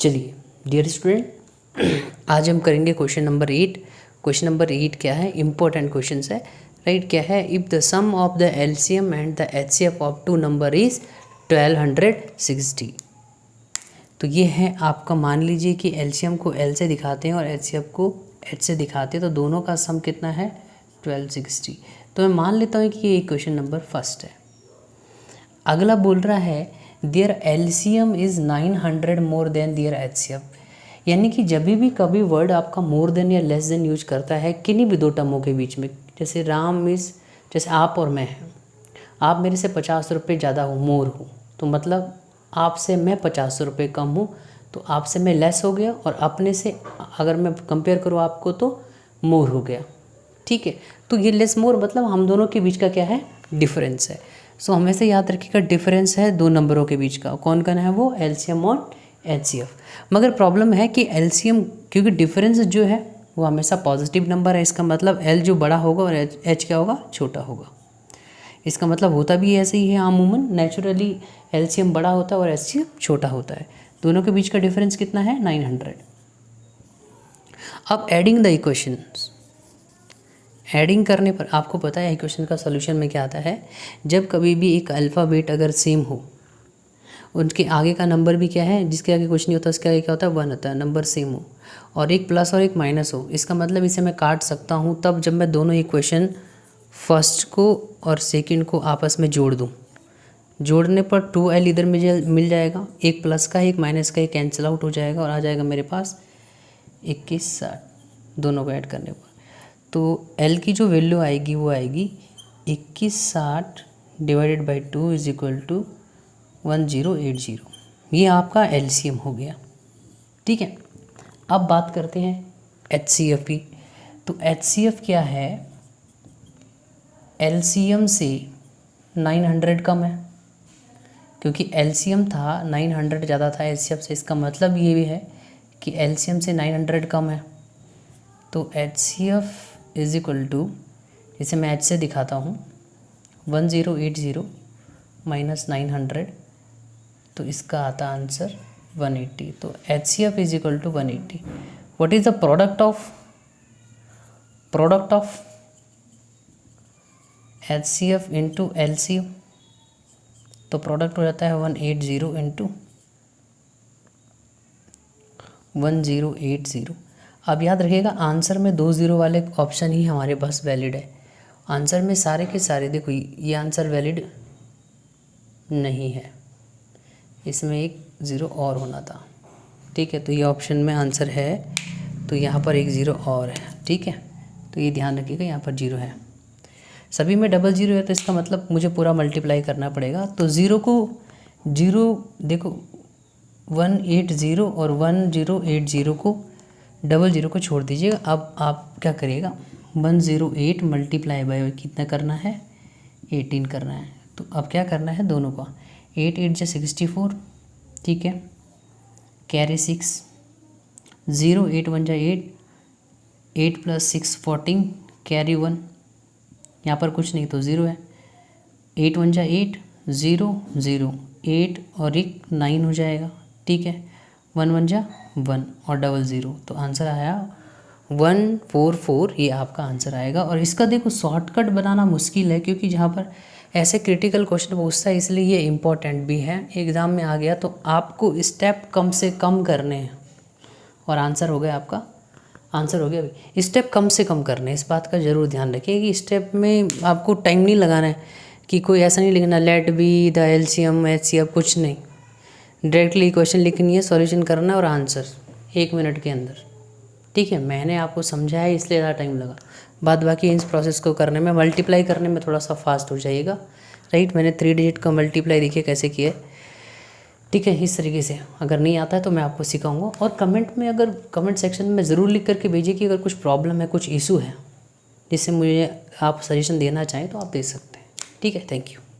चलिए dear student, आज हम करेंगे क्वेश्चन नंबर 8। क्वेश्चन नंबर 8 क्या है, इंपॉर्टेंट क्वेश्चन है, राइट। क्या है, if the sum of the LCM and the HCF of two number is 1260। तो ये है आपका, मान लीजिए कि एलसीएम को एल से दिखाते हैं और एचसीएफ को एच से दिखाते हैं, तो दोनों का सम कितना है 1260। तो मैं मान लेता हूँ कि ये क्वेश्चन नंबर फर्स्ट है। अगला बोल रहा है their LCM is 900 more than their HCF, यानी कि जब भी कभी वर्ड आपका मोर देन या लेस देन यूज करता है किन्हीं भी दो टर्मों के बीच में, जैसे राम इज़, जैसे आप और मैं हैं, आप मेरे से 50 रुपये ज़्यादा हो, मोर हो, तो मतलब आपसे मैं 50 रुपये कम हूँ, तो आपसे मैं लेस हो गया, और अपने से अगर मैं कंपेयर करूँ आपको तो मोर हो गया, ठीक है। तो ये लेस मोर मतलब हम दोनों के बीच का क्या है, डिफरेंस है। सो हमेशा याद रखिएगा डिफरेंस है दो नंबरों के बीच का, कौन कौन है वो, एलसीएम और एचसीएफ। मगर प्रॉब्लम है कि एलसीएम, क्योंकि डिफरेंस जो है वो हमेशा पॉजिटिव नंबर है, इसका मतलब एल जो बड़ा होगा और एच क्या होगा, छोटा होगा। इसका मतलब होता भी ऐसे ही है, अमूमन नेचुरली एलसीएम बड़ा होता है और एचसीएफ छोटा होता है। दोनों के बीच का डिफरेंस कितना है, 900। अब एडिंग द इक्वेशंस, एडिंग करने पर आपको पता है इक्वेशन का सॉल्यूशन में क्या आता है, जब कभी भी एक अल्फ़ाबेट अगर सेम हो, उनके आगे का नंबर भी क्या है, जिसके आगे कुछ नहीं होता उसके आगे क्या होता है, 1 होता है, नंबर सेम हो, और एक प्लस और एक माइनस हो, इसका मतलब इसे मैं काट सकता हूँ तब जब मैं दोनों इक्वेशन फर्स्ट को और सेकंड को आपस में जोड़ दूँ। जोड़ने पर 2l इधर मिल जाएगा, एक प्लस का एक माइनस का एक कैंसिल आउट हो जाएगा, और आ जाएगा मेरे पास 2160, दोनों को ऐड करने पर। तो l की जो वैल्यू आएगी वो आएगी 2160 divided by 2 is equal to 1080। ये आपका एलसीएम हो गया, ठीक है। अब बात करते हैं एचसीएफ की। तो एचसीएफ क्या है, एलसीएम से 900 कम है, क्योंकि एलसीएम था 900 ज़्यादा था एचसीएफ से, इसका मतलब ये भी है कि एलसीएम से 900 कम है। तो एचसीएफ इज इक्वल टू, इसे मैं एच से दिखाता हूँ, 1080 माइनस 900, तो इसका आता आंसर 180। तो HCF is equal to 180। What is the product of HCF into LCM, तो प्रोडक्ट हो जाता है 180 इंटू 1080। अब याद रखिएगा आंसर में 2 0 वाले ऑप्शन ही हमारे पास वैलिड है। आंसर में सारे के सारे, देखो ये आंसर वैलिड नहीं है, इसमें एक 0 और होना था, ठीक है। तो ये ऑप्शन में आंसर है, तो यहाँ पर एक 0 और है, ठीक है। तो ये ध्यान रखिएगा, यहाँ पर 0 है, सभी में डबल 0 है, तो इसका मतलब मुझे पूरा मल्टीप्लाई करना पड़ेगा। तो 0 को 0, देखो 180 और 1080 को डबल 0 को छोड़ दीजिएगा। अब आप क्या करिएगा, 108 मल्टीप्लाई बाय कितना करना है, 18 करना है। तो अब क्या करना है, दोनों का 8 8 जा 64, ठीक है, कैरी 6, 0 8 1 जा 8, 8 प्लस 6 14, कैरी 1, यहाँ पर कुछ नहीं तो 0 है, 8 1 जा 8, 0 0, 8 और एक 9 हो जाएगा, ठीक है, 1 1 जा 1 और डबल 0, तो आंसर आया 144। ये आपका आंसर आएगा। और इसका देखो शॉर्टकट बनाना मुश्किल है, क्योंकि जहाँ पर ऐसे क्रिटिकल क्वेश्चन पूछता है, इसलिए ये इम्पोर्टेंट भी है, एग्ज़ाम में आ गया तो आपको स्टेप कम से कम करने हैं, और आंसर हो गया आपका, आंसर हो गया अभी। स्टेप कम से कम करने हैं, इस बात का ज़रूर ध्यान रखिए कि स्टेप में आपको टाइम नहीं लगाना है, कि कोई ऐसा नहीं लिखना let be the LCM HCF, कुछ नहीं, डायरेक्टली क्वेश्चन लिखनी है, सॉल्यूशन करना है और आंसर 1 मिनट के अंदर, ठीक है। मैंने आपको समझाया इसलिए ज़्यादा टाइम लगा, बाद बाकी इस प्रोसेस को करने में, मल्टीप्लाई करने में थोड़ा सा फास्ट हो जाइएगा, राइट। मैंने 3 डिजिट का मल्टीप्लाई देखिए कैसे किया है, ठीक है। इस तरीके से अगर नहीं आता है तो मैं आपको सिखाऊंगा, और कमेंट में, अगर कमेंट सेक्शन में ज़रूर लिख करके भेजिए कि अगर कुछ प्रॉब्लम है, कुछ इशू है जिससे मुझे आप सजेशन देना चाहें तो आप दे सकते हैं, ठीक है। Thank you.